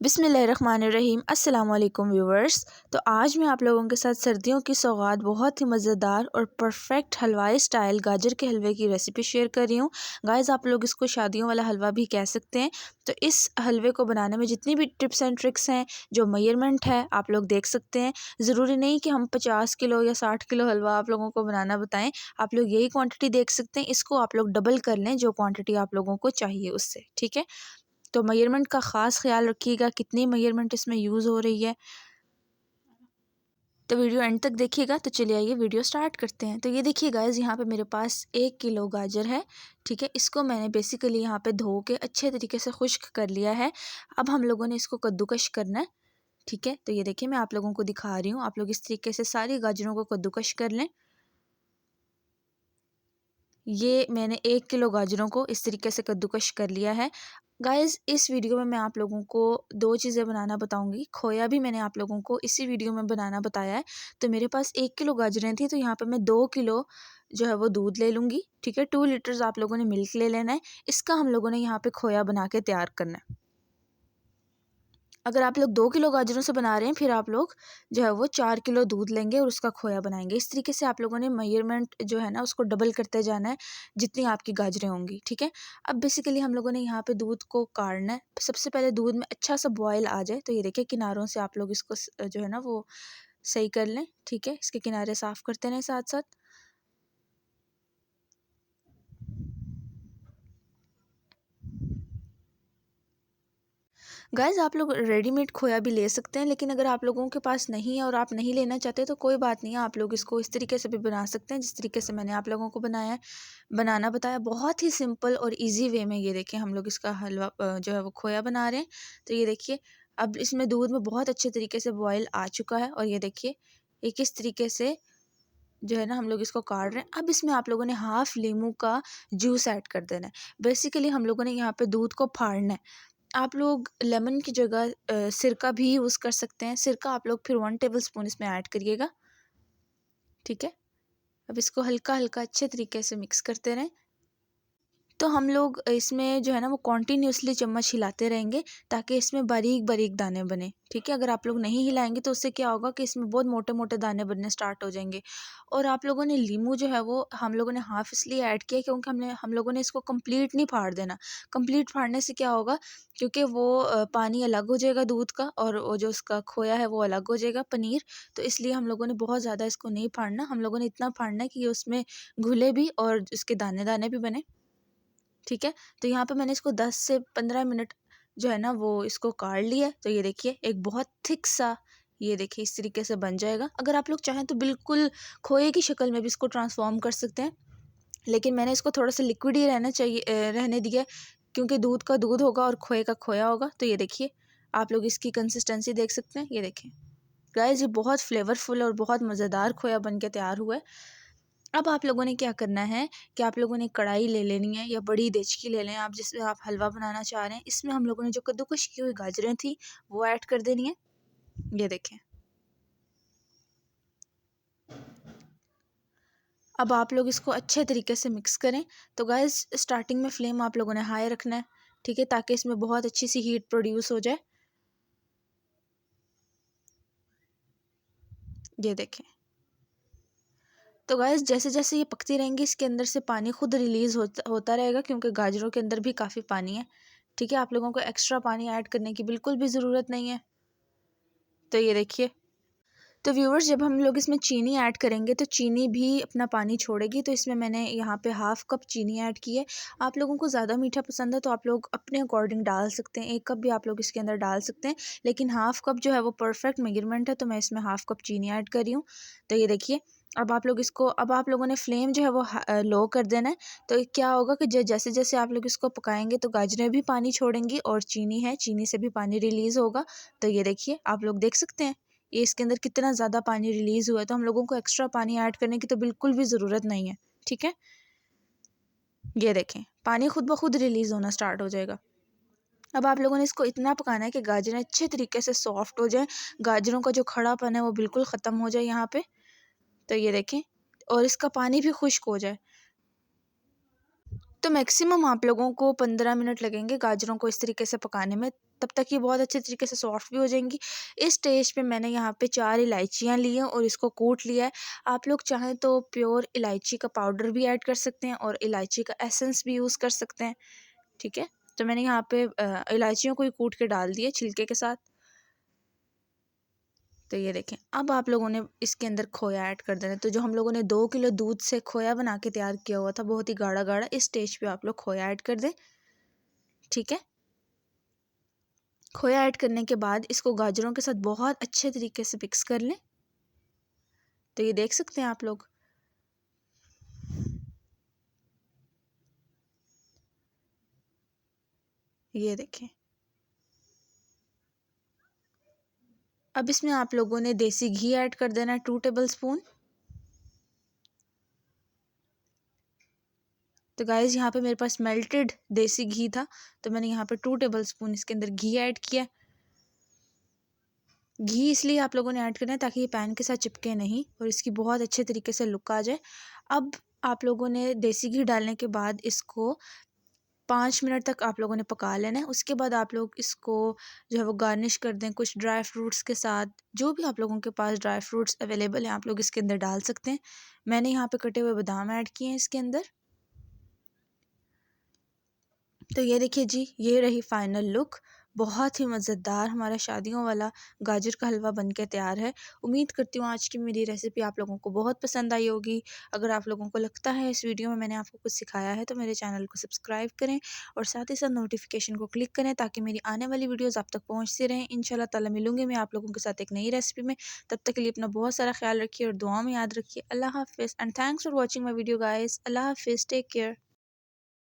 बिस्मिल्लाहिर्रहमानिर्रहीम। अस्सलाम वालेकुम व्यूवर्स। तो आज मैं आप लोगों के साथ सर्दियों की सौगात बहुत ही मज़ेदार और परफेक्ट हलवाई स्टाइल गाजर के हलवे की रेसिपी शेयर कर रही हूँ। गाइस, आप लोग इसको शादियों वाला हलवा भी कह सकते हैं। तो इस हलवे को बनाने में जितनी भी टिप्स एंड ट्रिक्स हैं, जो मेजरमेंट है, आप लोग देख सकते हैं। ज़रूरी नहीं कि हम 50 किलो या 60 किलो हलवा आप लोगों को बनाना बताएं। आप लोग यही क्वांटिटी देख सकते हैं, इसको आप लोग डबल कर लें जो क्वांटिटी आप लोगों को चाहिए उससे, ठीक है। तो मेजरमेंट का ख़ास ख्याल रखिएगा, कितनी मेजरमेंट इसमें यूज़ हो रही है। तो वीडियो एंड तक देखिएगा। तो चलिए आइए वीडियो स्टार्ट करते हैं। तो ये देखिए गाइस, यहाँ पे मेरे पास 1 किलो गाजर है, ठीक है। इसको मैंने बेसिकली यहाँ पे धो के अच्छे तरीके से खुश्क कर लिया है। अब हम लोगों ने इसको कद्दूकश करना है, ठीक है। तो ये देखिए, मैं आप लोगों को दिखा रही हूँ। आप लोग इस तरीके से सारी गाजरों को कद्दूकश कर लें। ये मैंने 1 किलो गाजरों को इस तरीके से कद्दूकश कर लिया है। गाइस, इस वीडियो में मैं आप लोगों को 2 चीज़ें बनाना बताऊंगी। खोया भी मैंने आप लोगों को इसी वीडियो में बनाना बताया है। तो मेरे पास 1 किलो गाजरें थी, तो यहाँ पे मैं 2 किलो जो है वो दूध ले लूँगी, ठीक है। 2 लीटर्स आप लोगों ने मिल्क ले लेना है। इसका हम लोगों ने यहाँ पे खोया बना के तैयार करना है। अगर आप लोग 2 किलो गाजरों से बना रहे हैं, फिर आप लोग जो है वो 4 किलो दूध लेंगे और उसका खोया बनाएंगे। इस तरीके से आप लोगों ने मेजरमेंट जो है ना उसको डबल करते जाना है जितनी आपकी गाजरें होंगी, ठीक है। अब बेसिकली हम लोगों ने यहाँ पे दूध को काढ़ना है। सबसे पहले दूध में अच्छा सा बॉयल आ जाए, तो ये देखिए किनारों से आप लोग इसको जो है ना वो सही कर लें, ठीक है। इसके किनारे साफ़ करते रहें साथ साथ। गाइस, आप लोग रेडीमेड खोया भी ले सकते हैं, लेकिन अगर आप लोगों के पास नहीं है और आप नहीं लेना चाहते तो कोई बात नहीं है। आप लोग इसको इस तरीके से भी बना सकते हैं जिस तरीके से मैंने आप लोगों को बनाना बताया। बहुत ही सिंपल और इजी वे में ये देखिए हम लोग इसका हलवा जो है वो खोया बना रहे हैं। तो ये देखिए, अब इसमें दूध में बहुत अच्छे तरीके से बॉयल आ चुका है और ये देखिए ये किस तरीके से जो है ना हम लोग इसको काट रहे हैं। अब इसमें आप लोगों ने हाफ लीमू का जूस ऐड कर देना है। बेसिकली हम लोगों ने यहाँ पे दूध को फाड़ना है। आप लोग लेमन की जगह सिरका भी यूज़ कर सकते हैं। सिरका आप लोग फिर 1 टेबल स्पून इसमें ऐड करिएगा, ठीक है। अब इसको हल्का हल्का अच्छे तरीके से मिक्स करते रहें। तो हम लोग इसमें जो है ना वो कॉन्टीन्यूसली चम्मच हिलाते रहेंगे ताकि इसमें बारीक बारीक दाने बने, ठीक है। अगर आप लोग नहीं हिलाएंगे तो उससे क्या होगा कि इसमें बहुत मोटे मोटे दाने बनने स्टार्ट हो जाएंगे। और आप लोगों ने लीमू जो है वो हम लोगों ने हाफ इसलिए ऐड किया क्योंकि हम लोगों ने इसको कंप्लीट नहीं फाड़ देना। कंप्लीट फाड़ने से क्या होगा, क्योंकि वो पानी अलग हो जाएगा दूध का और वो जो उसका खोया है वो अलग हो जाएगा पनीर। तो इसलिए हम लोगों ने बहुत ज़्यादा इसको नहीं फाड़ना। हम लोगों ने इतना फाड़ना है कि ये उसमें घुले भी और उसके दाने दाने भी बने, ठीक है। तो यहाँ पे मैंने इसको 10 से 15 मिनट जो है ना वो इसको काढ़ लिया है। तो ये देखिए एक बहुत थिक सा, ये देखिए इस तरीके से बन जाएगा। अगर आप लोग चाहें तो बिल्कुल खोए की शक्ल में भी इसको ट्रांसफॉर्म कर सकते हैं, लेकिन मैंने इसको थोड़ा सा लिक्विड ही रहना चाहिए रहने दिया, क्योंकि दूध का दूध होगा और खोए का खोया होगा। तो ये देखिए आप लोग इसकी कंसिस्टेंसी देख सकते हैं। ये देखें गाइस, ये बहुत फ्लेवरफुल और बहुत मज़ेदार खोया बन के तैयार हुआ है। अब आप लोगों ने क्या करना है कि आप लोगों ने कढ़ाई ले लेनी है या बड़ी देचकी ले लें आप, जिसमें आप हलवा बनाना चाह रहे हैं। इसमें हम लोगों ने जो कद्दूकश की हुई गाजरें थी वो ऐड कर देनी है। ये देखें, अब आप लोग इसको अच्छे तरीके से मिक्स करें। तो गाइस, स्टार्टिंग में फ्लेम आप लोगों ने हाई रखना है, ठीक है, ताकि इसमें बहुत अच्छी सी हीट प्रोड्यूस हो जाए। ये देखें। तो गाइस, जैसे जैसे ये पकती रहेंगी इसके अंदर से पानी खुद रिलीज़ होता रहेगा, क्योंकि गाजरों के अंदर भी काफ़ी पानी है, ठीक है। आप लोगों को एक्स्ट्रा पानी ऐड करने की बिल्कुल भी ज़रूरत नहीं है। तो ये देखिए, तो व्यूअर्स, जब हम लोग इसमें चीनी ऐड करेंगे तो चीनी भी अपना पानी छोड़ेगी। तो इसमें मैंने यहाँ पे हाफ़ कप चीनी ऐड की है। आप लोगों को ज़्यादा मीठा पसंद है तो आप लोग अपने अकॉर्डिंग डाल सकते हैं। 1 कप भी आप लोग इसके अंदर डाल सकते हैं, लेकिन हाफ़ कप जो है वो परफेक्ट मेजरमेंट है, तो मैं इसमें हाफ़ कप चीनी ऐड कर रही हूँ। तो ये देखिए, अब आप लोगों ने फ्लेम जो है वो लो कर देना है। तो क्या होगा कि जैसे जैसे आप लोग इसको पकाएंगे तो गाजरें भी पानी छोड़ेंगी और चीनी है, चीनी से भी पानी रिलीज़ होगा। तो ये देखिए, आप लोग देख सकते हैं ये इसके अंदर कितना ज़्यादा पानी रिलीज़ हुआ है। तो हम लोगों को एक्स्ट्रा पानी ऐड करने की तो बिल्कुल भी ज़रूरत नहीं है, ठीक है। ये देखें, पानी खुद ब खुद रिलीज़ होना स्टार्ट हो जाएगा। अब आप लोगों ने इसको इतना पकाना है कि गाजरें अच्छे तरीके से सॉफ्ट हो जाएं, गाजरों का जो खड़ापन है वो बिल्कुल ख़त्म हो जाए यहाँ पे। तो ये देखें, और इसका पानी भी खुश्क हो जाए। तो मैक्सिमम आप लोगों को 15 मिनट लगेंगे गाजरों को इस तरीके से पकाने में। तब तक ये बहुत अच्छे तरीके से सॉफ्ट भी हो जाएंगी। इस स्टेज पे मैंने यहाँ पे 4 इलायचियाँ ली हैं और इसको कूट लिया है। आप लोग चाहें तो प्योर इलायची का पाउडर भी ऐड कर सकते हैं और इलायची का एसेंस भी यूज़ कर सकते हैं, ठीक है। तो मैंने यहाँ पे इलायचियों को ही कूट के डाल दिया छिलके के साथ। तो ये देखें, अब आप लोगों ने इसके अंदर खोया ऐड कर देना है। तो जो हम लोगों ने 2 किलो दूध से खोया बना के तैयार किया हुआ था, बहुत ही गाढ़ा गाढ़ा, इस स्टेज पे आप लोग खोया ऐड कर दें, ठीक है। खोया ऐड करने के बाद इसको गाजरों के साथ बहुत अच्छे तरीके से मिक्स कर लें। तो ये देख सकते हैं आप लोग, ये देखें। अब इसमें आप लोगों ने देसी घी ऐड कर देना है 2 टेबल स्पून। तो गाइज़ यहाँ पे मेरे पास मेल्टेड देसी घी था, तो मैंने यहाँ पे 2 टेबल स्पून इसके अंदर घी ऐड किया। घी इसलिए आप लोगों ने ऐड करना है ताकि ये पैन के साथ चिपके नहीं और इसकी बहुत अच्छे तरीके से लुक आ जाए। अब आप लोगों ने देसी घी डालने के बाद इसको 5 मिनट तक आप लोगों ने पका लेना है। उसके बाद आप लोग इसको जो है वो गार्निश कर दें कुछ ड्राई फ्रूट्स के साथ। जो भी आप लोगों के पास ड्राई फ्रूट्स अवेलेबल हैं आप लोग इसके अंदर डाल सकते हैं। मैंने यहाँ पे कटे हुए बादाम ऐड किए हैं इसके अंदर। तो ये देखिए जी, ये रही फाइनल लुक। बहुत ही मज़ेदार हमारा शादियों वाला गाजर का हलवा बन के तैयार है। उम्मीद करती हूँ आज की मेरी रेसिपी आप लोगों को बहुत पसंद आई होगी। अगर आप लोगों को लगता है इस वीडियो में मैंने आपको कुछ सिखाया है तो मेरे चैनल को सब्सक्राइब करें और साथ ही साथ नोटिफिकेशन को क्लिक करें ताकि मेरी आने वाली वीडियोज़ आप तक पहुँचती रहें। इंशाल्लाह ताला मिलूँगी मैं आप लोगों के साथ एक नई रेसिपी में। तब तक के लिए अपना बहुत सारा ख्याल रखिए और दुआओं में याद रखिए। अल्लाह हाफ़िज़ and thanks for watching my video guys. अल्लाह हाफ़िज़, टेक केयर।